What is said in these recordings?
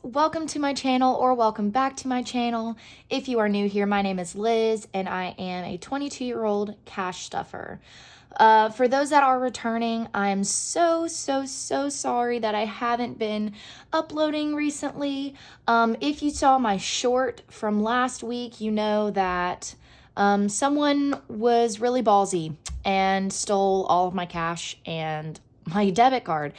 welcome to my channel or welcome back to my channel. If you are new here, my name is Liz and I am a 22-year-old cash stuffer. For those that are returning, I am so sorry that I haven't been uploading recently. If you saw my short from last week, you know that someone was really ballsy and stole all of my cash and my debit card.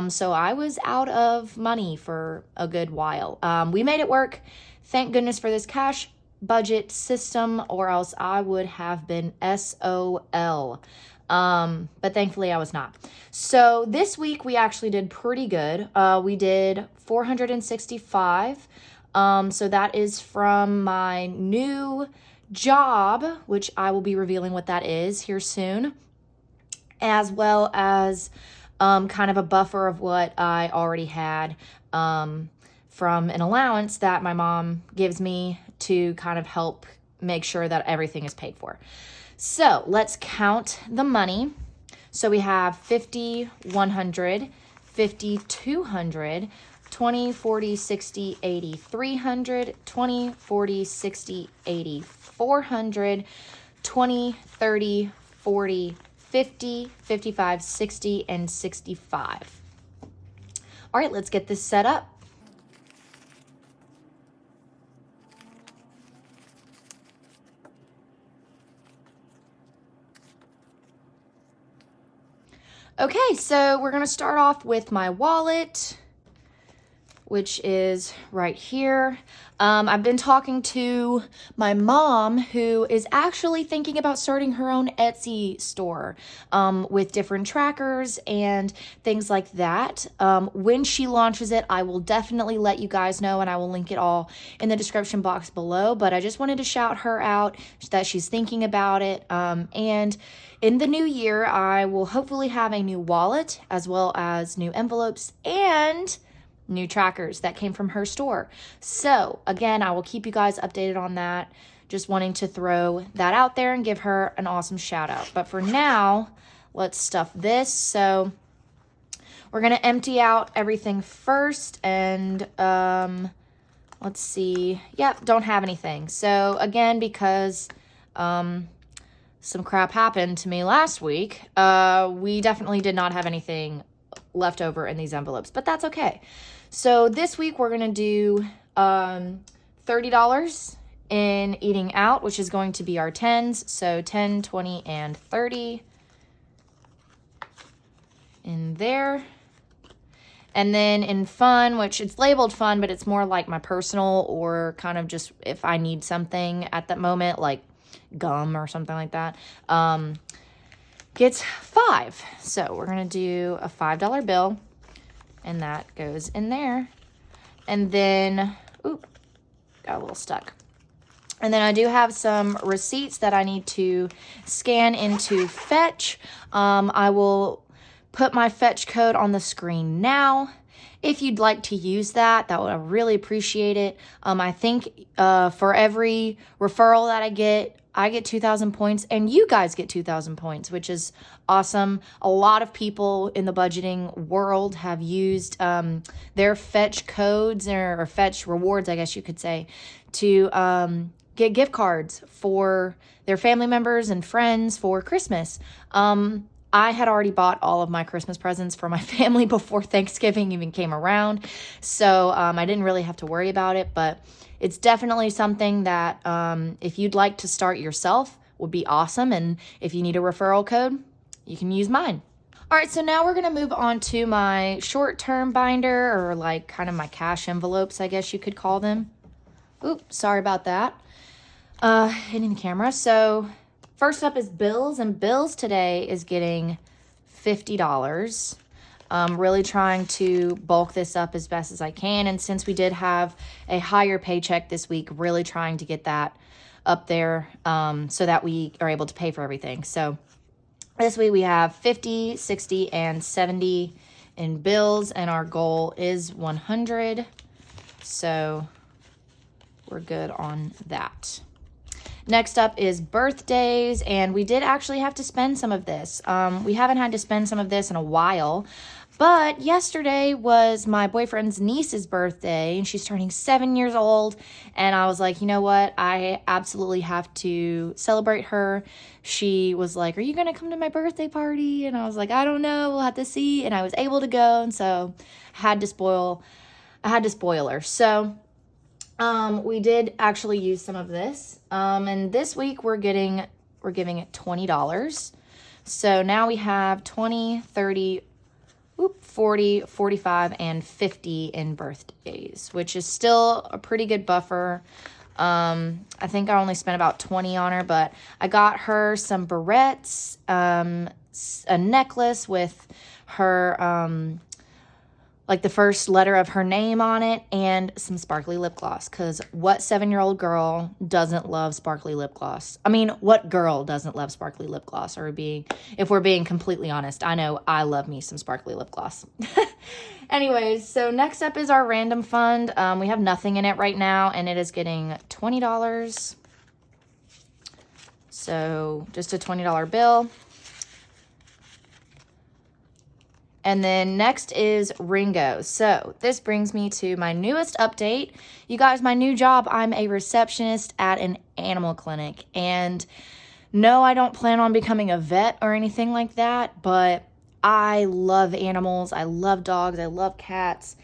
So I was out of money for a good while. We made it work. Thank goodness for this cash budget system, or else I would have been SOL. But thankfully I was not. So this week we actually did pretty good. We did 465. So that is from my new job, which I will be revealing what that is here soon, as well as kind of a buffer of what I already had from an allowance that my mom gives me to kind of help make sure that everything is paid for. So let's count the money. So we have 50, 100, 50, 200, 20, 40, 60, 80, 300, 20, 40, 60, 80, 400, 20, 30, 40, 50, 55, 60, and 65. All right, let's get this set up. Okay, so we're gonna start off with my wallet, which is right here. I've been talking to my mom, who is actually thinking about starting her own Etsy store with different trackers and things like that. When she launches it, I will definitely let you guys know, and I will link it all in the description box below. But I just wanted to shout her out that she's thinking about it. And in the new year, I will hopefully have a new wallet, as well as new envelopes and new trackers that came from her store. So again, I will keep you guys updated on that. Just wanting to throw that out there and give her an awesome shout out. But for now, let's stuff this. So we're gonna empty out everything first, and let's see. Yep, don't have anything. So again, because some crap happened to me last week, we definitely did not have anything left over in these envelopes, but that's okay. So this week we're going to do $30 in eating out, which is going to be our 10s. So 10, 20, and 30 in there. And then in fun, which it's labeled fun, but it's more like my personal, or kind of just if I need something at that moment, like gum or something like that, gets 5. So we're going to do a $5 bill. And that goes in there. And then, oop, got a little stuck. And then I do have some receipts that I need to scan into Fetch. I will put my Fetch code on the screen now. If you'd like to use that, I really appreciate it. I think for every referral that I get 2,000 points, and you guys get 2,000 points, which is awesome. A lot of people in the budgeting world have used their Fetch codes or Fetch rewards, I guess you could say, to get gift cards for their family members and friends for Christmas. I had already bought all of my Christmas presents for my family before Thanksgiving even came around, so I didn't really have to worry about it, but it's definitely something that if you'd like to start yourself would be awesome. And if you need a referral code, you can use mine. All right, so now we're going to move on to my short-term binder, or like kind of my cash envelopes, I guess you could call them. Oops, sorry about that. Hitting the camera. So first up is bills, and bills today is getting $50. Really trying to bulk this up as best as I can. And since we did have a higher paycheck this week, really trying to get that up there so that we are able to pay for everything. So this week we have 50, 60, and 70 in bills, and our goal is 100. So we're good on that. Next up is birthdays, and we did actually have to spend some of this. We haven't had to spend some of this in a while. But yesterday was my boyfriend's niece's birthday, and she's turning 7 years old. And I was like, you know what? I absolutely have to celebrate her. She was like, are you going to come to my birthday party? And I was like, I don't know. We'll have to see. And I was able to go. And so I had to spoil her. So we did actually use some of this. And this week we're giving it $20. So now we have 20, 30, 40, 45, and 50 in birthdays, which is still a pretty good buffer. I think I only spent about 20 on her, but I got her some barrettes, a necklace with her, like the first letter of her name on it, and some sparkly lip gloss, because what 7-year-old girl doesn't love sparkly lip gloss? I mean, what girl doesn't love sparkly lip gloss? Or if we're being completely honest, I know I love me some sparkly lip gloss. Anyways, so next up is our random fund. We have nothing in it right now, and it is getting $20. So just a $20 bill. And then next is Ringo. So this brings me to my newest update. You guys, my new job, I'm a receptionist at an animal clinic. And no, I don't plan on becoming a vet or anything like that, but I love animals. I love dogs. I love cats.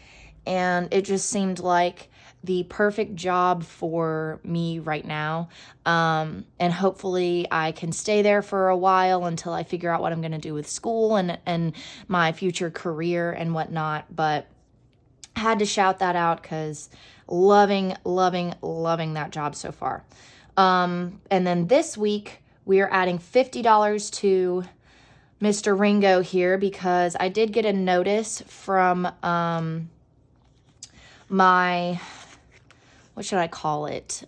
And it just seemed like the perfect job for me right now. And hopefully I can stay there for a while until I figure out what I'm going to do with school and my future career and whatnot. But I had to shout that out because loving that job so far. And then this week we are adding $50 to Mr. Ringo here because I did get a notice from what should I call it?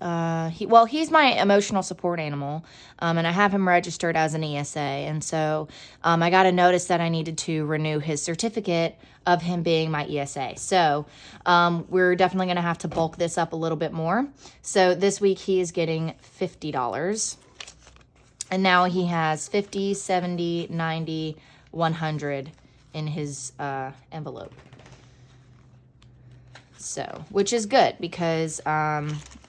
He's my emotional support animal, and I have him registered as an ESA. And so I got a notice that I needed to renew his certificate of him being my ESA. So we're definitely going to have to bulk this up a little bit more. So this week he is getting $50. And now he has 50, 70, 90, 100 in his envelope. So, which is good because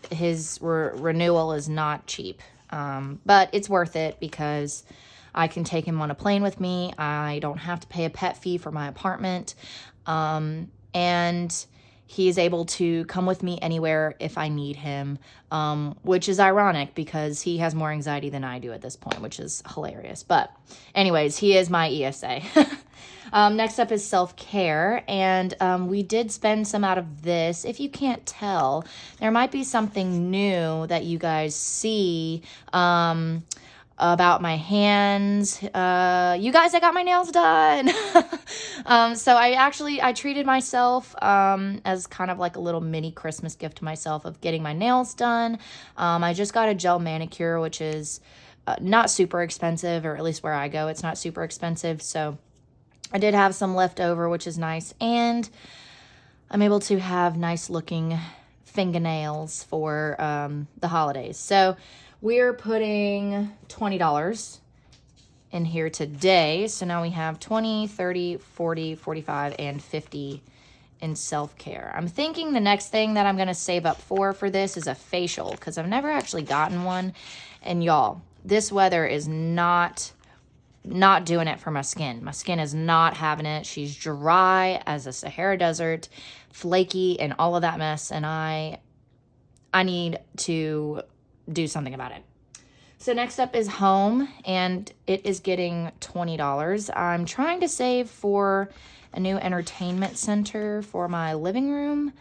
his renewal is not cheap. But it's worth it because I can take him on a plane with me. I don't have to pay a pet fee for my apartment. And he is able to come with me anywhere if I need him, which is ironic because he has more anxiety than I do at this point, which is hilarious. But anyways, he is my ESA. Next up is self-care, and we did spend some out of this. If you can't tell, there might be something new that you guys see about my hands. You guys, I got my nails done. So I treated myself as kind of like a little mini Christmas gift to myself of getting my nails done. I just got a gel manicure, which is not super expensive, or at least where I go, it's not super expensive. So I did have some left over, which is nice. And I'm able to have nice looking fingernails for the holidays. So we're putting $20 in here today. So now we have 20, 30, 40, 45, and 50 in self-care. I'm thinking the next thing that I'm going to save up for this is a facial because I've never actually gotten one. And y'all, this weather is not doing it for my skin. My skin is not having it. She's dry as a Sahara Desert, flaky, and all of that mess. And I need to do something about it. So next up is home, and it is getting $20. I'm trying to save for a new entertainment center for my living room.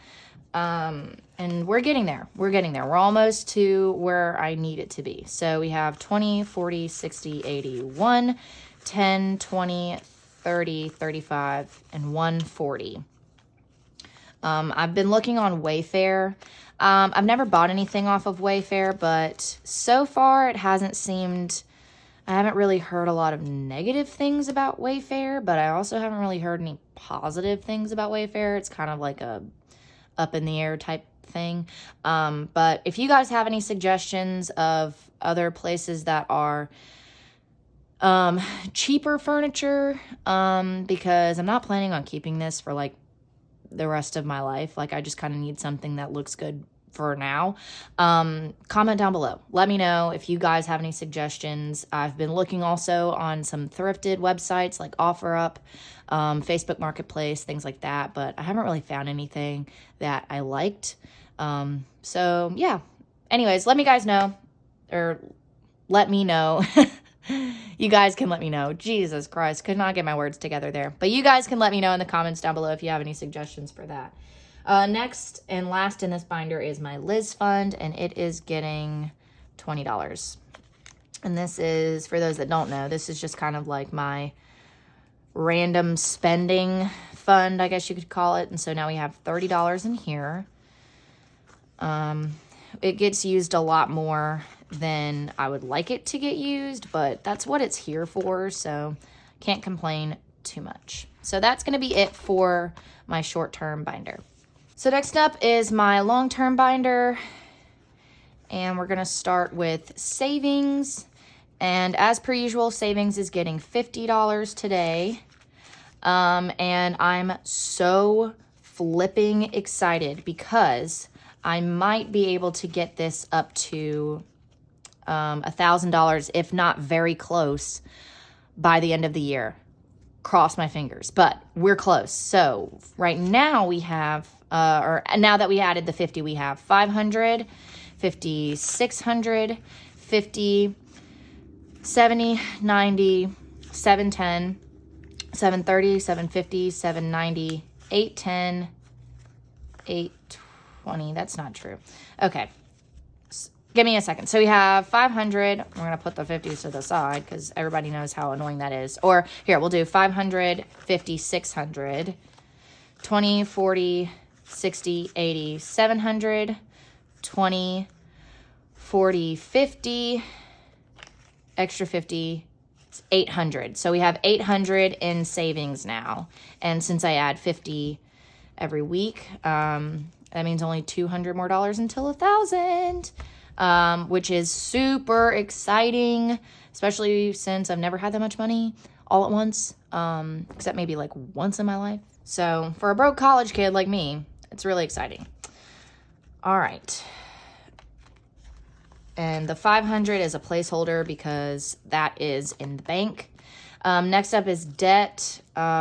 And we're getting there. We're almost to where I need it to be. So we have 20, 40, 60, 80, 1, 10, 20, 30, 35, and 140. I've been looking on Wayfair. I've never bought anything off of Wayfair, but so far it hasn't seemed... I haven't really heard a lot of negative things about Wayfair, but I also haven't really heard any positive things about Wayfair. It's kind of like a up in the air type thing. But if you guys have any suggestions of other places that are Cheaper furniture, because I'm not planning on keeping this for like the rest of my life. Like I just kind of need something that looks good for now. Comment down below. Let me know if you guys have any suggestions. I've been looking also on some thrifted websites like OfferUp, Facebook Marketplace, things like that, but I haven't really found anything that I liked. So yeah. Anyways, let me guys know, or let me know. You guys can let me know. Jesus Christ, could not get my words together there. But you guys can let me know in the comments down below if you have any suggestions for that. Next and last in this binder is my Liz Fund, and it is getting $20. And this is, for those that don't know, this is just kind of like my random spending fund, I guess you could call it. And so now we have $30 in here. It gets used a lot more than I would like it to get used, but that's what it's here for, so can't complain too much. So that's going to be it for my short-term binder. So next up is my long-term binder, and we're going to start with savings. And as per usual, savings is getting $50 today, and I'm so flipping excited because I might be able to get this up to $1,000, if not very close, by the end of the year. Cross my fingers, but we're close. So right now we have, or now that we added the 50, we have 500, 50, 600, 50, 70, 90, 710, 730, 750, 790, 810, 820. That's not true. Okay. Give me a second. So we have 500. We're going to put the 50s to the side because everybody knows how annoying that is. Or here, we'll do 500, 50, 600, 20, 40, 60, 80, 700, 20, 40, 50, extra 50, 800. So we have 800 in savings now. And since I add 50 every week, that means only $200 more until 1,000. Which is super exciting, especially since I've never had that much money all at once, except maybe like once in my life. So for a broke college kid like me, it's really exciting. All right. And the 500 is a placeholder because that is in the bank. Next up is debt.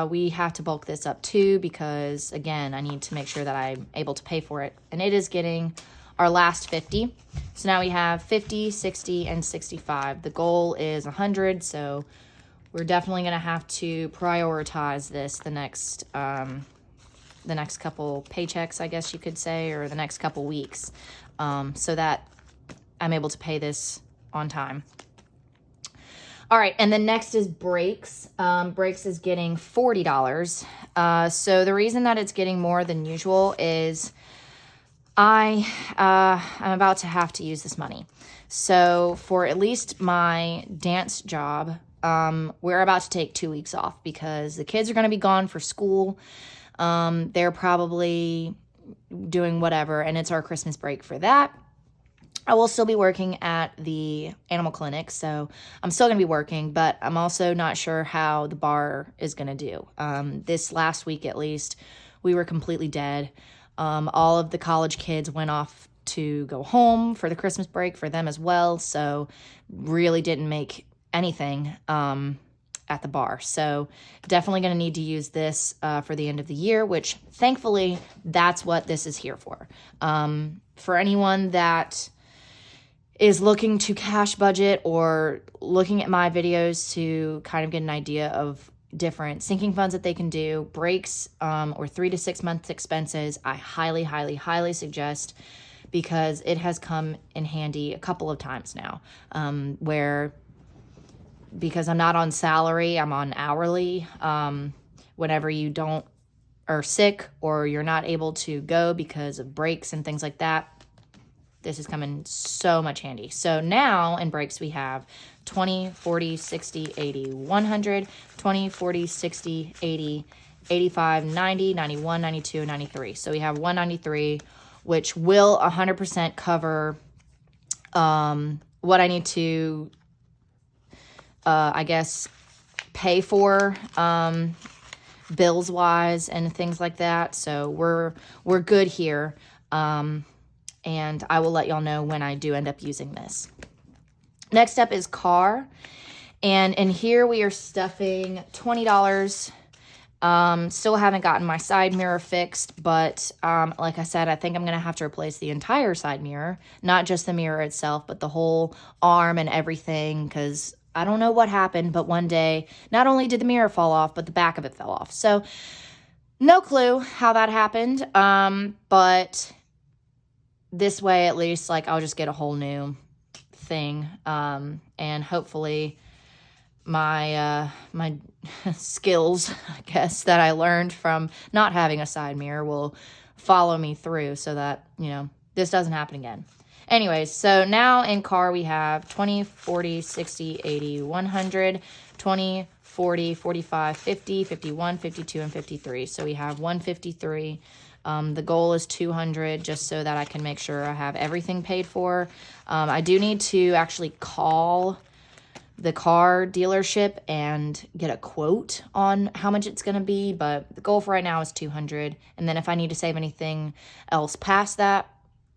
We have to bulk this up too because, again, I need to make sure that I'm able to pay for it. And it is getting our last 50. So now we have 50, 60, and 65. The goal is 100, so we're definitely going to have to prioritize this the next couple paychecks, I guess you could say, or the next couple weeks, so that I'm able to pay this on time. All right, and then next is brakes. Brakes is getting $40. So the reason that it's getting more than usual is I'm about to have to use this money. So for at least my dance job, we're about to take 2 weeks off because the kids are going to be gone for school. They're probably doing whatever, and it's our Christmas break for that. I will still be working at the animal clinic, so I'm still going to be working, but I'm also not sure how the bar is going to do. This last week, at least, we were completely dead. All of the college kids went off to go home for the Christmas break for them as well. So really didn't make anything, at the bar. So definitely going to need to use this, for the end of the year, which thankfully that's what this is here for. For anyone that is looking to cash budget or looking at my videos to kind of get an idea of different sinking funds that they can do, breaks, or 3 to 6 months expenses, I highly, highly, highly suggest, because it has come in handy a couple of times now, where, because I'm not on salary, I'm on hourly, whenever you are sick or you're not able to go because of breaks and things like that, this is coming so much handy. So now in breaks we have 20, 40, 60, 80, 100, 20, 40, 60, 80, 85, 90, 91, 92, 93. So we have 193, which will 100% cover what I need to I guess, pay for bills wise and things like that. So we're good here. And I will let y'all know when I do end up using this. Next up is car. And in here we are stuffing $20. Still haven't gotten my side mirror fixed, but like I said, I think I'm going to have to replace the entire side mirror, not just the mirror itself, but the whole arm and everything, because I don't know what happened, but one day, not only did the mirror fall off, but the back of it fell off. So no clue how that happened, but this way at least, like, I'll just get a whole new thing, and hopefully my my skills, I guess, that I learned from not having a side mirror will follow me through so that, you know, this doesn't happen again. Anyways, so now in car we have 20, 40, 60, 80, 100, 20, 40, 45, 50, 51, 52, and 53. So we have 153. The goal is 200, just so that I can make sure I have everything paid for. I do need to actually call the car dealership and get a quote on how much it's going to be, but the goal for right now is 200. And then if I need to save anything else past that,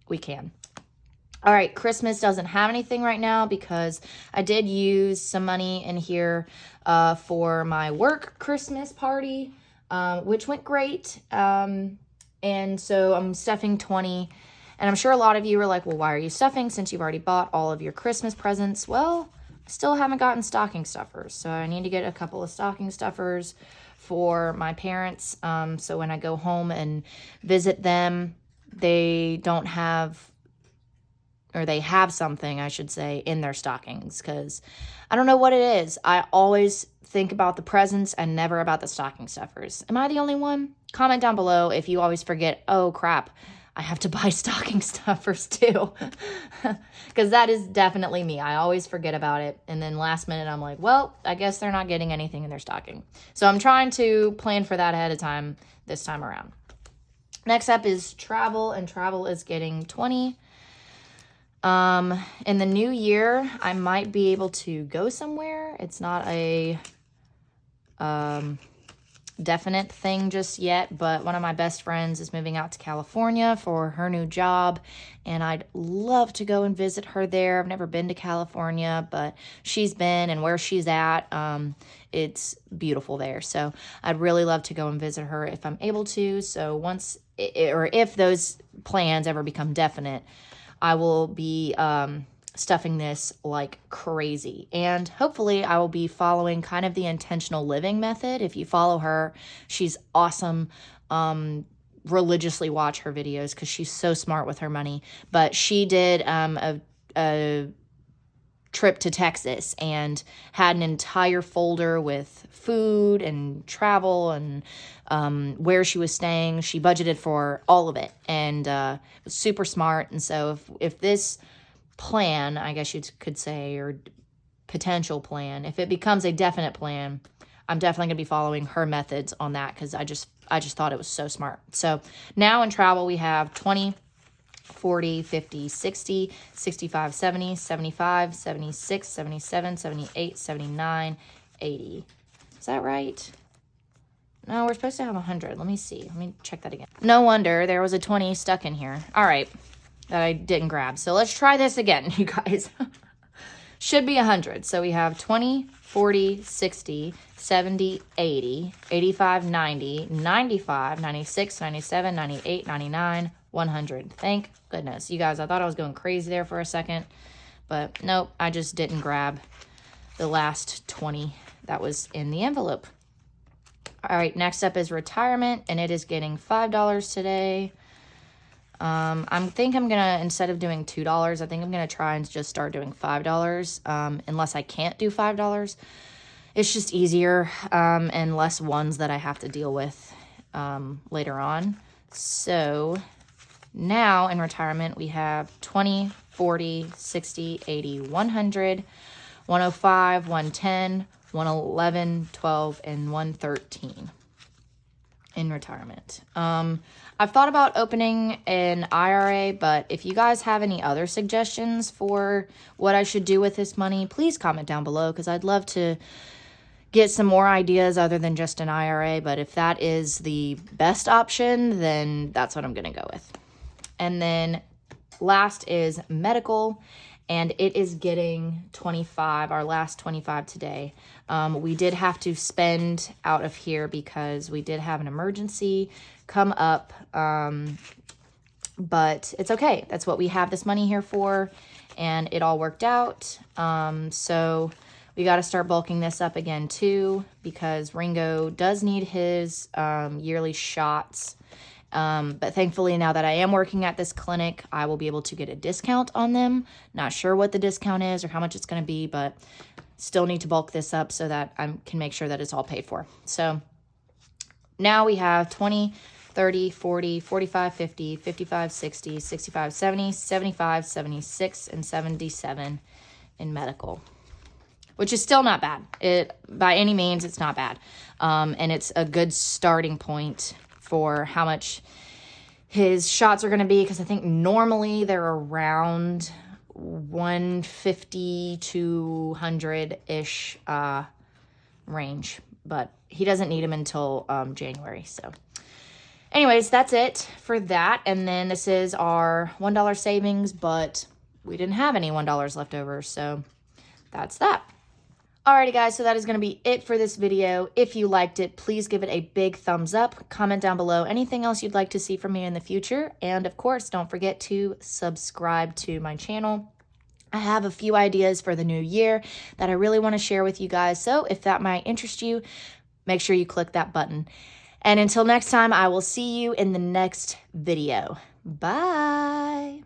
we can. All right, Christmas doesn't have anything right now because I did use some money in here for my work Christmas party, which went great. And so I'm stuffing 20. And I'm sure a lot of you are like, well, why are you stuffing since you've already bought all of your Christmas presents? Well, I still haven't gotten stocking stuffers. So I need to get a couple of stocking stuffers for my parents. So when I go home and visit them, they don't have, or they have something, I should say, in their stockings, because I don't know what it is. I always think about the presents and never about the stocking stuffers. Am I the only one? Comment down below if you always forget, oh crap, I have to buy stocking stuffers too. Because that is definitely me. I always forget about it. And then last minute I'm like, well, I guess they're not getting anything in their stocking. So I'm trying to plan for that ahead of time this time around. Next up is travel, and travel is getting 20. In the new year, I might be able to go somewhere. It's not a definite thing just yet, but one of my best friends is moving out to California for her new job, and I'd love to go and visit her there. I've never been to California, but she's been, and where she's at, it's beautiful there. So I'd really love to go and visit her if I'm able to. So once, or if those plans ever become definite, I will be stuffing this like crazy. And hopefully I will be following kind of the intentional living method. If you follow her, she's awesome. Religiously watch her videos because she's so smart with her money. But she did a trip to Texas and had an entire folder with food and travel and where she was staying. She budgeted for all of it, and was super smart. And so if this plan, I guess you could say, or potential plan, if it becomes a definite plan, I'm definitely going to be following her methods on that, because I just thought it was so smart. So now in travel we have 20, 40, 50, 60, 65, 70, 75, 76, 77, 78, 79, 80. Is that right? No, we're supposed to have 100. Let me see. Let me check that again. No wonder there was a 20 stuck in here. All right, that I didn't grab. So let's try this again, you guys. Should be 100. So we have 20, 40, 60, 70, 80, 85, 90, 95, 96, 97, 98, 99, 100. Thank goodness. You guys, I thought I was going crazy there for a second, but nope, I just didn't grab the last 20 that was in the envelope. All right, next up is retirement, and it is getting $5 today. I think I'm going to, instead of doing $2, I think I'm going to try and just start doing $5, unless I can't do $5. It's just easier, and less ones that I have to deal with later on. So now in retirement, we have 20, 40, 60, 80, 100, 105, 110, 111, 12, and 113. in retirement. I've thought about opening an IRA, but if you guys have any other suggestions for what I should do with this money, please comment down below, because I'd love to get some more ideas other than just an IRA. But if that is the best option, then that's what I'm going to go with. And then last is medical, and it is getting 25, our last 25 today. We did have to spend out of here because we did have an emergency come up, but it's okay. That's what we have this money here for, and it all worked out. So we got to start bulking this up again too, because Ringo does need his yearly shots. But thankfully, now that I am working at this clinic, I will be able to get a discount on them. Not sure what the discount is or how much it's going to be, but still need to bulk this up so that I can make sure that it's all paid for. So now we have 20, 30, 40, 45, 50, 55, 60, 65, 70, 75, 76, and 77 in medical, which is still not bad. By any means, it's not bad. And it's a good starting point for how much his shots are going to be, because I think normally they're around 150 to 100-ish range, but he doesn't need them until January. So anyways, that's it for that. And then this is our $1 savings, but we didn't have any $1 left over, so that's that. Alrighty guys, so that is going to be it for this video. If you liked it, please give it a big thumbs up. Comment down below anything else you'd like to see from me in the future. And of course, don't forget to subscribe to my channel. I have a few ideas for the new year that I really want to share with you guys. So if that might interest you, make sure you click that button. And until next time, I will see you in the next video. Bye.